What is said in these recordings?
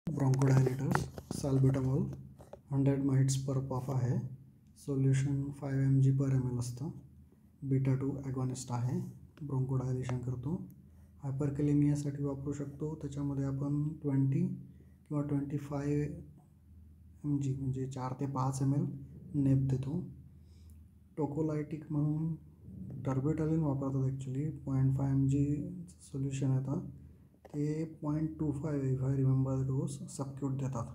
ब्रॉन्कोडायलेटर्स साल्ब्युटामॉल 100 mites पर puff आहे. Solution 5 mg/ml असतं. Beta 2 ॲगॉनिस्ट आहे. ब्रॉन्कोडायलेशन करतो. हायपरकॅलेमियासाठी वापरू शकतो. त्याच्यामध्ये आपण 20 किंवा 25 mg म्हणजे 4 ते 5 ml नेप देतो. टोकोलायटिक म्हणून टर्बिटॅलिन वापरतात. ॲक्च्युली 0.5 mg सोल्युशन येतं. ते 0.25 if I remember the dose subacute देतात.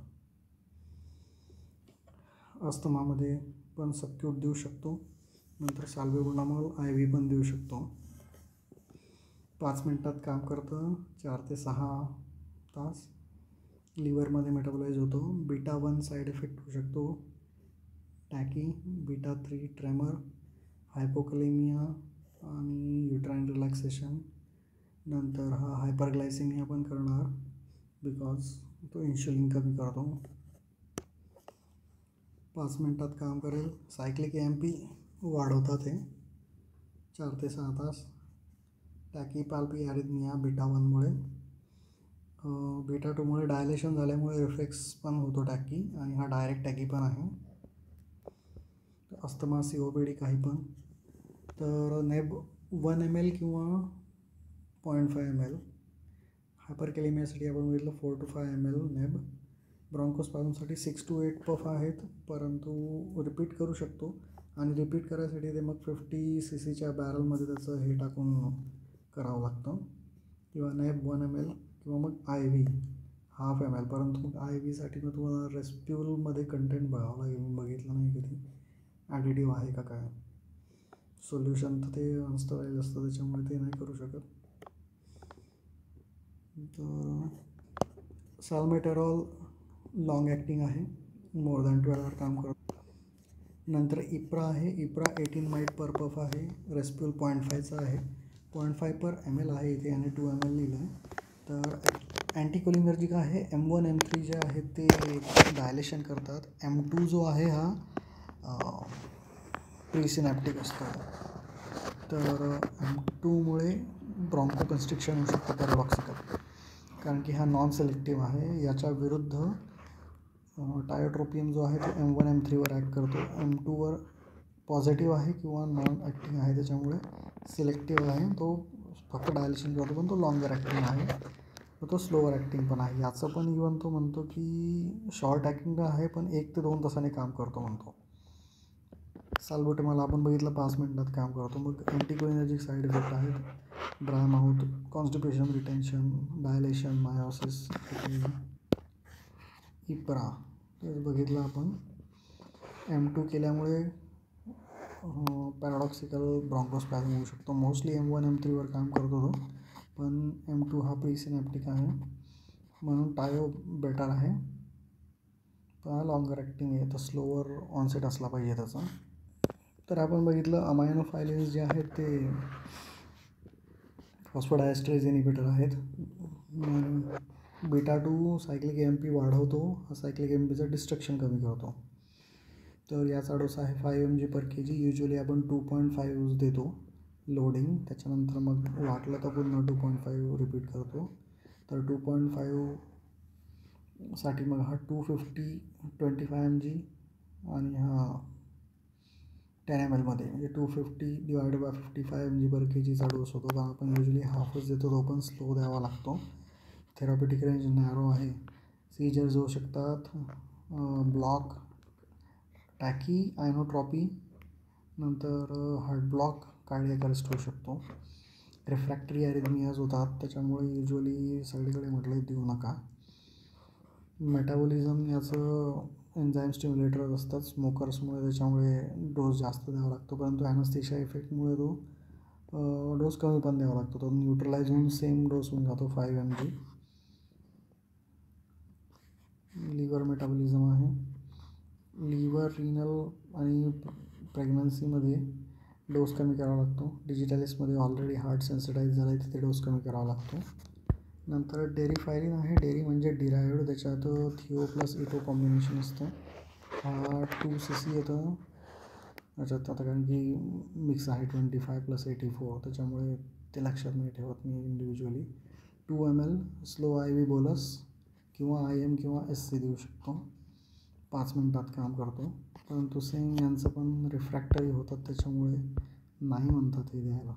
अस्थमामध्ये पण सबक्यूट देऊ शकतो. नंतर साल्ब्युटामॉल IV पण देऊ शकतो. 5 मिनटात काम करतं. 4 ते 6 तास लिव्हरमध्ये मेटाबोलाइज होतो. बीटा 1 साईड इफेक्ट होऊ शकतो. टॅकी, बीटा 3 ट्रेमर, हायपोकलेमिया आणि युट्राइन रिलॅक्सेशन. नंतर हा हायपरग्लायसेमिया पण करणार बिकॉज तो इन्शुलिन कमी करतो. 5 मिनटात काम करेल. सायक्लिक AMP वाढवतात हे 4 ते 6 तास. टॅकीपाल्पी ॲरिथमिया बीटा 1मुळे. बीटा 2मुळे डायलेशन झाल्यामुळे रिफ्लेक्स पण होतो टॅकी आणि हा डायरेक्ट टॅकी पण आहे. अस्थमा, COPD काही पण. तर नेब 1 ml किंवा 0.5 ml. हायपरकॅलेमियासाठी आपण बघितलं 4 to 5 ml नेब. ब्रॉन्कोस्पाझमसाठी 6 to 8 पफ आहेत, परंतु रिपीट करू शकतो आणि रिपीट करायसाठी ते मग 50 cc बॅरलमध्ये त्याचं हे टाकून करावं लागतं. किंवा नेब 1 ml किंवा मग IV 1/2 ml. परंतु मग IVसाठी मग तुम्हाला रेस्प्युलमध्ये कंटेंट बघावं लागेल. मी बघितलं नाही कधी ॲडिटिव्ह आहे का काय. सोल्युशन तर ते अनस्टराइज असतं त्याच्यामुळे ते नाही करू शकत. तर साल्मेटेरॉल लॉंग ॲक्टिंग आहे, मोर दॅन 12 आवर काम करतो. नंतर इप्रा आहे. इप्रा 18 माइट पर पफ आहे. रेस्प्युल 0.5चा आहे. 0.5 पर ml आहे इथे आणि 2 ml लिहिलं आहे. तर अँटीकोलिनर्जिक आहे. M1 M3 जे आहेत ते डायलेशन करतात. M2 जो आहे हा प्रीसिनॅप्टिक असतो. तर M2मुळे ब्रॉन्कोकन्स्ट्रिक्शन होऊ शकतं पॅराडॉक्सिकल, कारण की हा नॉन सिलेक्टिव्ह आहे. याच्या विरुद्ध टायोट्रोपियम जो आहे तो M1 M3वर ॲक्ट करतो. M2वर पॉझिटिव्ह आहे किंवा नॉन ॲक्टिंग आहे, त्याच्यामुळे सिलेक्टिव्ह आहे. तो फक्त डायलेशन करतो, पण तो लॉंगर ॲक्टिंग आहे. तो स्लोअर ॲक्टिंग पण आहे. याचं पण इव्हन तो म्हणतो की शॉर्ट ॲक्टिंग आहे, पण 1 ते 2 तासाने काम करतो म्हणतो. साल्ब्युटामॉल आपण बघितलं 5 मिनिटात काम करतो. मग अँटीकोलिनर्जिक साईड इफेक्ट आहेत. Dry mouth, constipation, retention, dilation, miosis, इप्रा ते बघितलं आपण. M2 केल्यामुळे पॅराडॉक्सिकल ब्रॉन्कोस्पॅझम होऊ शकतो. मोस्टली M1 M3वर काम करतो तो, पण M2 हा प्रीसिनॅप्टिक आहे म्हणून टायो बेटर आहे. पण लॉंगर ॲक्टिंग आहे, तर स्लोअर ऑनसेट असला पाहिजे त्याचा. तर आपण बघितलं अमायनोफायलिन्स जे आहेत ते फॉस्फोडायस्ट्रेज इनिबिटर आहेत. बीटा 2 सायक्लिक AMP वाढवतो. हा सायक्लिक AMPचं डिस्ट्रक्शन कमी करतो. तर याचा डोस आहे 5 mg/kg. युजली आपण 2.5 देतो लोडिंग. त्याच्यानंतर मग वाटलं तर पुन्हा 2.5 रिपीट करतो. तर 2.5 साठी मग हा 250 25 mg आणि हा 10 ml मध्ये म्हणजे 250 डिवायडेड बाय 55 mg/kgचा डोस होतो. तर आपण युजली हाफच देतो, तो पण स्लो द्यावा लागतो. थेरॉपिटिक रेंज नॅरो आहे. सीजर्स होऊ शकतात. ब्लॉक, टॅकी, आयनोट्रॉपी, नंतर हार्ट ब्लॉक, कार्डियक अरेस्ट होऊ शकतो. रिफ्रॅक्टरी ॲरिथमियाज होतात, त्याच्यामुळे युजली सगळीकडे म्हटलं देऊ नका. मेटाबॉलिझम याचं एन्झाईम स्टिम्युलेटर असतात स्मोकर्समुळे, त्याच्यामुळे डोस जास्त द्यावा लागतो. परंतु ॲनेस्थेशिया इफेक्टमुळे तो डोस कमी पण द्यावा लागतो. तो न्यूट्रलाइज होऊन सेम डोस होऊन जातो 5 mg. लिव्हर मेटाबॉलिझम आहे. लिव्हर, रिनल आणि प्रेग्नन्सीमध्ये डोस कमी करावा लागतो. डिजिटॅलिसमध्ये ऑलरेडी हार्ट सेन्सिटाईज झालं आहे, तिथे डोस कमी करावा लागतो. नंतर डेरीफायलिन आहे. डेरी म्हणजे डिरायव्ड, त्याच्यात थिओ प्लस इटो कॉम्बिनेशन असतं. हा 2 cc येतं त्याच्यात. आता कारण की मिक्स आहे 25 + 84, त्याच्यामुळे ते लक्षात नाही ठेवत मी इंडिव्हिज्युअली. 2 ml स्लो IV बोलस किंवा IM किंवा SC देऊ शकतो. 5 मिनटात काम करतो. परंतु सेम यांचं पण रिफ्रॅक्टरी होतात त्याच्यामुळे नाही म्हणतात हे द्यायला.